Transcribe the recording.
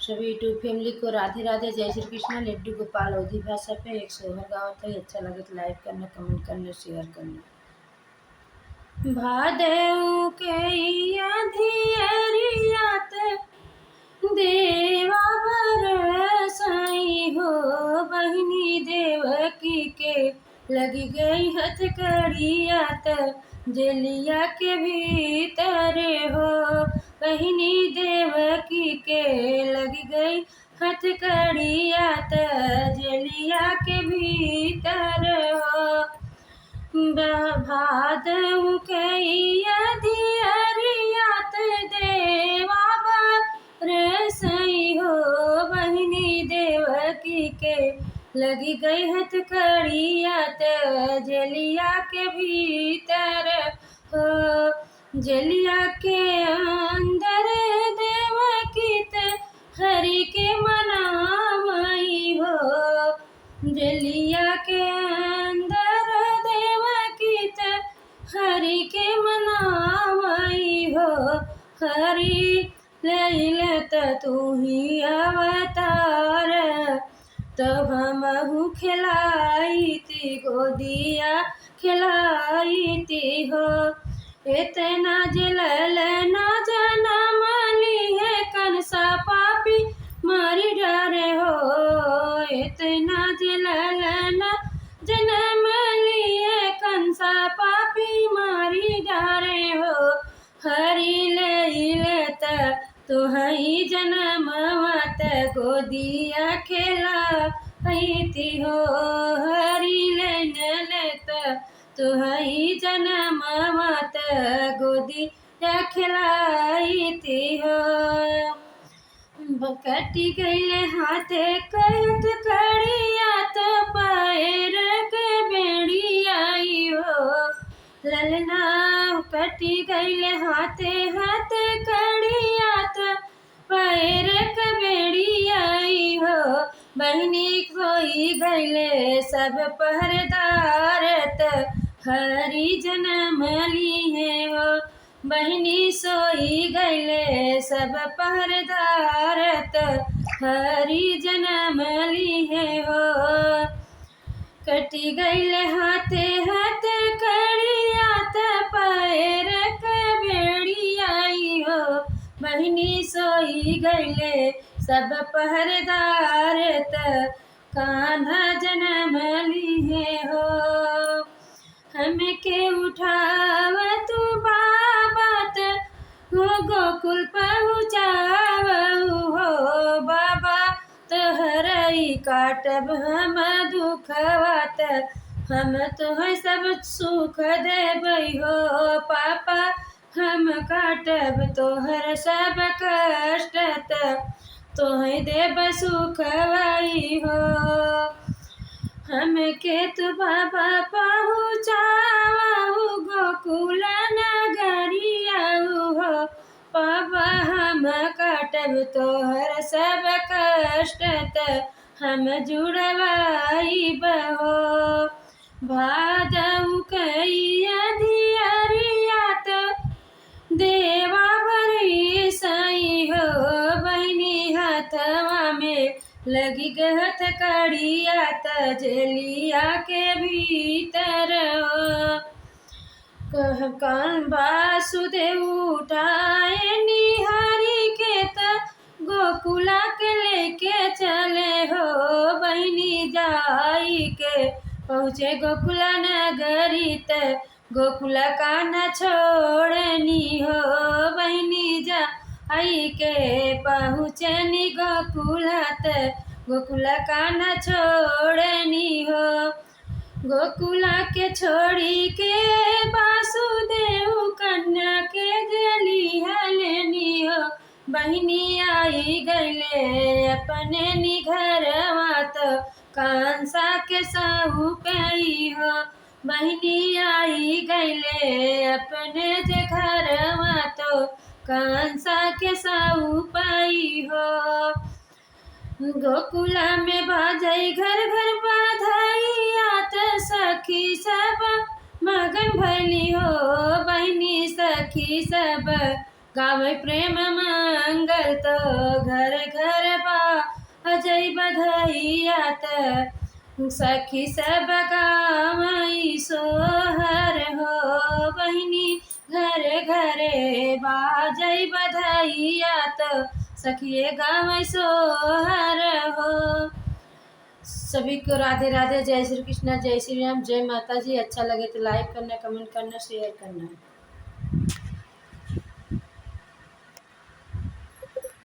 सभी YouTube family को राधे राधे, जय श्री कृष्ण। लड्डू गोपाल अवधी भाषा पे एक सोहर गावत है। अच्छा लगे तो लाइक करना, कमेंट करना, शेयर करना। भादेव के अधियरियात देवा बरसाई हो, बहिनी देवकी के लगी गई हथकड़ियात जेलिया के भीतर हो, बहिनी देवकी के लगी गई हथकड़ियात जेलिया के भीतर हो। भादव के अधियरियात देवा बरसई हो, बहिनी देवकी के लगी गई हथकड़ियात जेलिया के भीतर हो। जेलिया के अंदर देवकी ते हरि के मनामई हो, जेलिया के अंदर देवकी ते हरि के मनामई हो। हरि लैले तू ही अवतार, तब हमहु खिलाई थी गोदिया खिलाई थी हो। इतना जलल ना जनम ली है कंसा पापी मारी डरे हो, इतना जलल ना जनम लिए कंसा पापी मारी डरे हो। हरि लैले तुहई जनम मत गोदिया खेला थी हो, हरि लैले तुहई जनम मत गोदिया खिलाई थी हो। कटी गई हाथे कहत कड़ियात पैर के बेड़ियाई हो, ललना कटी गई हाथे हाथ कड़ियात पैर के बेड़ियाई हो। बहिनी खोई गईले सब पहरेदारत हरि जनम ली है हो, बहिनी सोई गईले सब पहरेदारत हरि जनम ली है हो। कटी गईले हाथे हाथ कड़ियात पैर के बेड़ियाई हो, बहिनी सोई गईले सब पहरेदारत कान्हा जनम ली है हो। हमके उठाव तू बाबा हो गोकुल पहुँचावहु हो, बाबा तोहरई काटब हम दुखवात हम तोह सब सुख देबई हो। पापा हम काटब तोहर सब कष्ट तोह देब सुखवाई हो। हमके तू बाबा पहुँचावहु गोकुल नगरियाहु हो, पापा हम काटब तोहर सब कष्ट हम जुड़वाई बहो। भादव कई अधियरियात देवा बरसई हो, बहिनी हाथवा में लगी गहत कड़ियात जेलिया के भीतर हो। कान वासुदेव उठाए निहारी के गोकुला के लेके चले हो, बहिनी जाई के पहुँचे गोकुला नगरी गोकुला का न छोड़नी हो, बहिनी जा आई के पहुँचनी गोकुला गोकुला का न छोड़नी हो। गोकुला के छोड़ी के वासुदेव कन्या के जेलिया लेनी हो, बहिनी आई गईले अपने निघरवा तो कंसा के सहु पई हो, बहिनी आई गईले अपने जे घरवा तो कंसा के सहु पई हो। गोकुला में बाजई घर घर बाधाइयात सखी सब मगन भैली हो, बहिनी सखी सब गावे प्रेम मंगल तो घर घर बाजई बधैया त सखी सब गावई सोहर हो बहिनी घरे घरे बाजई बधैया त सखिए गावई सोहर हो। सभी को राधे राधे, जय श्री कृष्णा, जय श्री राम, जय माता जी। अच्छा लगे तो लाइक करना, कमेंट करना, शेयर करना।